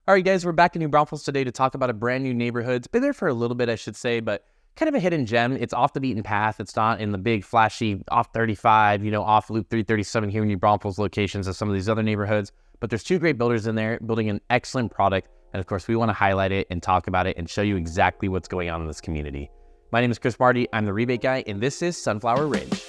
All right, guys, we're back in New Braunfels today to talk about a brand new neighborhood. It's been there for a little bit, I should say, but kind of a hidden gem. It's off the beaten path. It's not in the big, flashy, off 35, off Loop 337 here in New Braunfels locations as some of these other neighborhoods. But there's two great builders in there building an excellent product. And of course, we want to highlight it and talk about it and show you exactly what's going on in this community. My name is Chris Marti. I'm the Rebate guy, and this is Sunflower Ridge.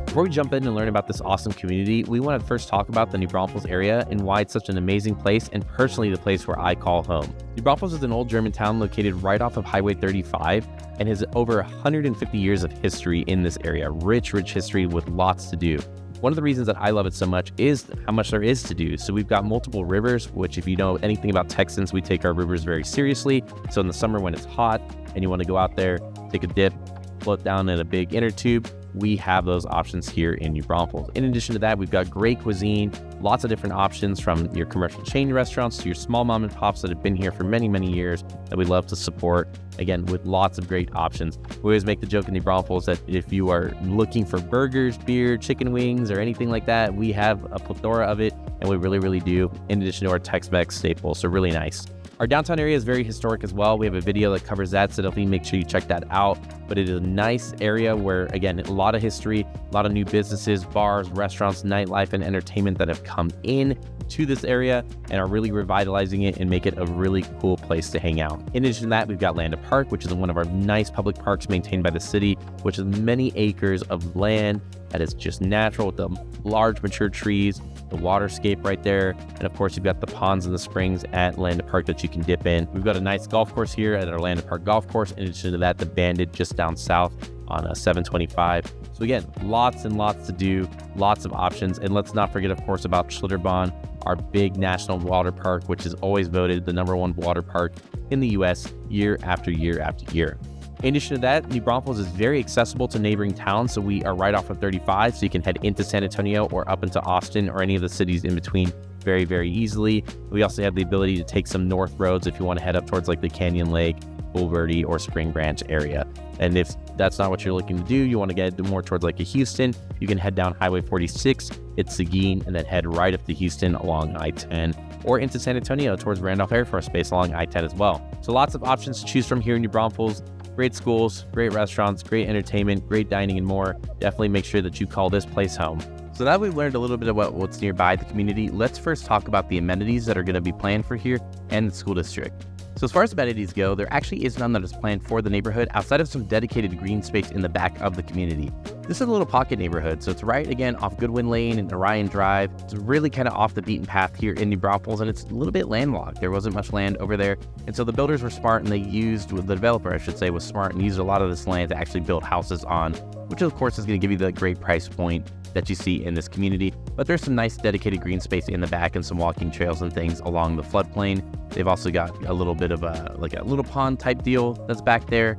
Before we jump in and learn about this awesome community, we want to first talk about the New Braunfels area and why it's such an amazing place, and personally the place where I call home. New Braunfels is an old German town located right off of Highway 35 and has over 150 years of history in this area. Rich history with lots to do. One of the reasons that I love it so much is how much there is to do. So we've got multiple rivers, which if you know anything about Texans, we take our rivers very seriously. So in the summer when it's hot and you want to go out there, take a dip, float down in a big inner tube, we have those options here in New Braunfels. In addition to that, we've got great cuisine, lots of different options from your commercial chain restaurants to your small mom and pops that have been here for many, many years that we love to support. Again, with lots of great options. We always make the joke in New Braunfels that if you are looking for burgers, beer, chicken wings, or anything like that, we have a plethora of it, and we really do, in addition to our Tex-Mex staples, so really nice. Our downtown area is very historic as well. We have a video that covers that, so definitely make sure you check that out. But it is a nice area where, again, a lot of history, a lot of new businesses, bars, restaurants, nightlife, and entertainment that have come in to this area and are really revitalizing it and make it a really cool place to hang out. In addition to that, we've got Land Park, which is one of our nice public parks maintained by the city, which is many acres of land that is just natural with the large mature trees, the waterscape right there, and of course you've got the ponds and the springs at Land Park that you can dip in. We've got a nice golf course here at our Land Park golf course. In addition to that, the Bandit just down south on 725. So again, lots and lots to do, lots of options. And let's not forget, of course, about Schlitterbahn, our big national water park, which is always voted the #1 water park in the US year after year after year. In addition to that, New Braunfels is very accessible to neighboring towns, so we are right off of 35, so you can head into San Antonio or up into Austin or any of the cities in between very easily. We also have the ability to take some north roads if you want to head up towards like the Canyon Lake, Bulverde, or Spring Branch area. And if that's not what you're looking to do, you want to get more towards like a Houston, you can head down Highway 46, hit Seguin, and then head right up to Houston along I-10, or into San Antonio towards Randolph Air Force Base along I-10 as well. So lots of options to choose from here in New Braunfels. Great schools, great restaurants, great entertainment, great dining, and more. Definitely make sure that you call this place home. So now we've learned a little bit about what's nearby the community, let's first talk about the amenities that are going to be planned for here and the school district. So as far as amenities go, there actually is none that is planned for the neighborhood outside of some dedicated green space in the back of the community. This is a little pocket neighborhood, so it's right again off Goodwin Lane and Orion Drive. It's really kind of off the beaten path here in New Braunfels, and it's a little bit landlocked. There wasn't much land over there, and so the builders were smart, and the developer, I should say, was smart and used a lot of this land to actually build houses on, which of course is going to give you the great price point that you see in this community. But there's some nice dedicated green space in the back and some walking trails and things along the floodplain. They've also got a little bit of a little pond type deal that's back there.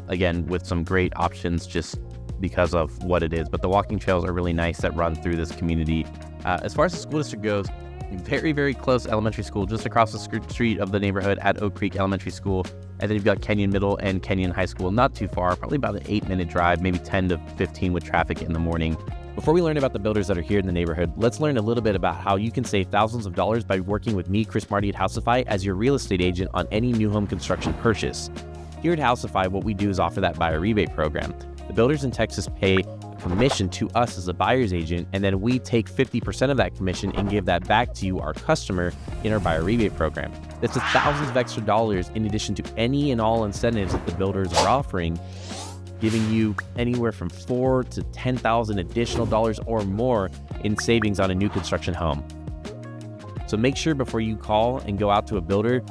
Again, with some great options just because of what it is. But the walking trails are really nice that run through this community. As far as the school district goes, very close elementary school just across the street of the neighborhood at Oak Creek Elementary School. And then you've got Kenyon Middle and Kenyon High School, not too far, probably about an 8-minute drive, maybe 10 to 15 with traffic in the morning. Before we learn about the builders that are here in the neighborhood, let's learn a little bit about how you can save thousands of dollars by working with me, Chris Marti at Housify, as your real estate agent on any new home construction purchase. Here at Housify, what we do is offer that buyer rebate program. The builders in Texas pay a commission to us as a buyer's agent, and then we take 50% of that commission and give that back to you, our customer, in our buyer rebate program. That's thousands of extra dollars in addition to any and all incentives that the builders are offering, giving you anywhere from $4,000 to $10,000 additional dollars or more in savings on a new construction home. So make sure before you call and go out to a builder,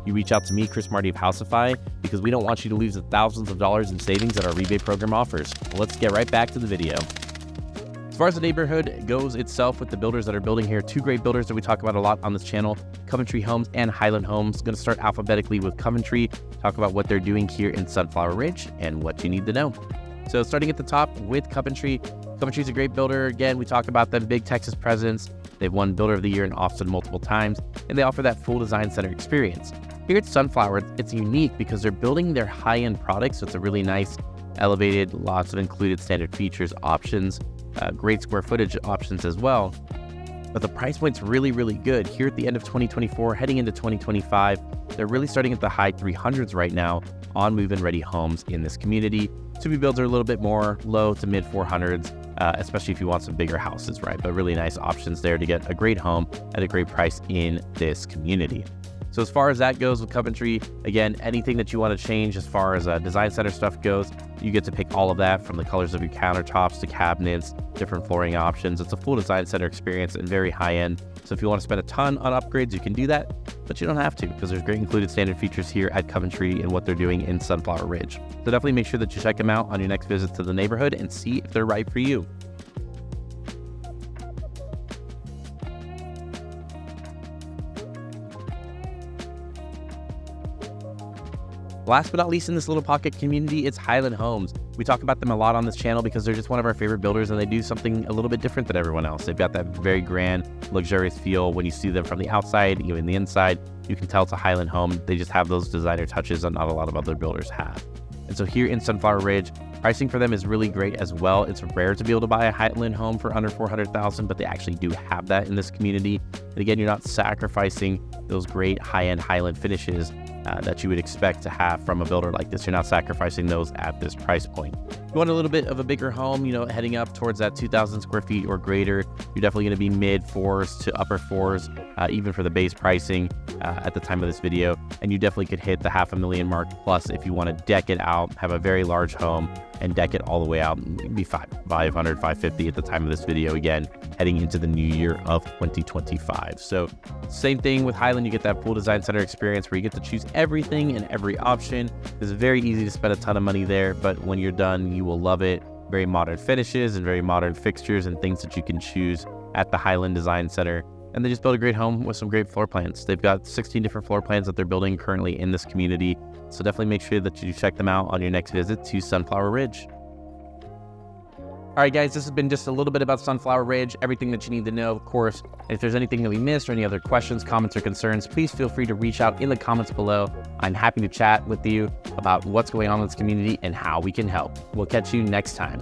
you reach out to me, Chris Marti of Housify, because we don't want you to lose the thousands of dollars in savings that our rebate program offers. Let's get right back to the video. As far as the neighborhood goes itself with the builders that are building here, two great builders that we talk about a lot on this channel, Coventry Homes and Highland Homes. Going to start alphabetically with Coventry, talk about what they're doing here in Sunflower Ridge and what you need to know. So starting at the top with Coventry. Coventry's a great builder. Again, we talk about them, big Texas presence. They've won Builder of the Year in Austin multiple times, and they offer that full design center experience. Here at Sunflower, it's unique because they're building their high-end products, so it's a really nice, elevated, lots of included standard features, options, great square footage options as well. But the price point's really, really good. Here at the end of 2024, heading into 2025, they're really starting at the high 300s right now on move-in ready homes in this community. To-be builds are a little bit more low to mid 400s, especially if you want some bigger houses, right? But really nice options there to get a great home at a great price in this community. So as far as that goes with Coventry, again, anything that you want to change as far as design center stuff goes, you get to pick all of that, from the colors of your countertops to cabinets, different flooring options. It's a full design center experience and very high end. So if you want to spend a ton on upgrades, you can do that, but you don't have to, because there's great included standard features here at Coventry and what they're doing in Sunflower Ridge. So definitely make sure that you check them out on your next visit to the neighborhood and see if they're right for you. Last but not least in this little pocket community, it's Highland Homes. We talk about them a lot on this channel because they're just one of our favorite builders, and they do something a little bit different than everyone else. They've got that very grand, luxurious feel. When you see them from the outside, even the inside, you can tell it's a Highland home. They just have those designer touches that not a lot of other builders have. And so here in Sunflower Ridge, pricing for them is really great as well. It's rare to be able to buy a Highland home for under $400,000, but they actually do have that in this community. And again, you're not sacrificing those great high-end Highland finishes that you would expect to have from a builder like this. You're not sacrificing those at this price point. If you want a little bit of a bigger home, heading up towards that 2,000 square feet or greater, you're definitely going to be mid 4s to upper 4s, even for the base pricing at the time of this video. And you definitely could hit the $500,000 mark plus if you want to deck it out, have a very large home, and deck it all the way out. It'd be 500, 550 at the time of this video, again, heading into the new year of 2025. So same thing with Highland, you get that full design center experience where you get to choose everything and every option. It's very easy to spend a ton of money there, but when you're done, you will love it. Very modern finishes and very modern fixtures and things that you can choose at the Highland Design Center. And they just built a great home with some great floor plans. They've got 16 different floor plans that they're building currently in this community. So definitely make sure that you check them out on your next visit to Sunflower Ridge. All right, guys, this has been just a little bit about Sunflower Ridge, everything that you need to know, of course. If there's anything that we missed or any other questions, comments, or concerns, please feel free to reach out in the comments below. I'm happy to chat with you about what's going on in this community and how we can help. We'll catch you next time.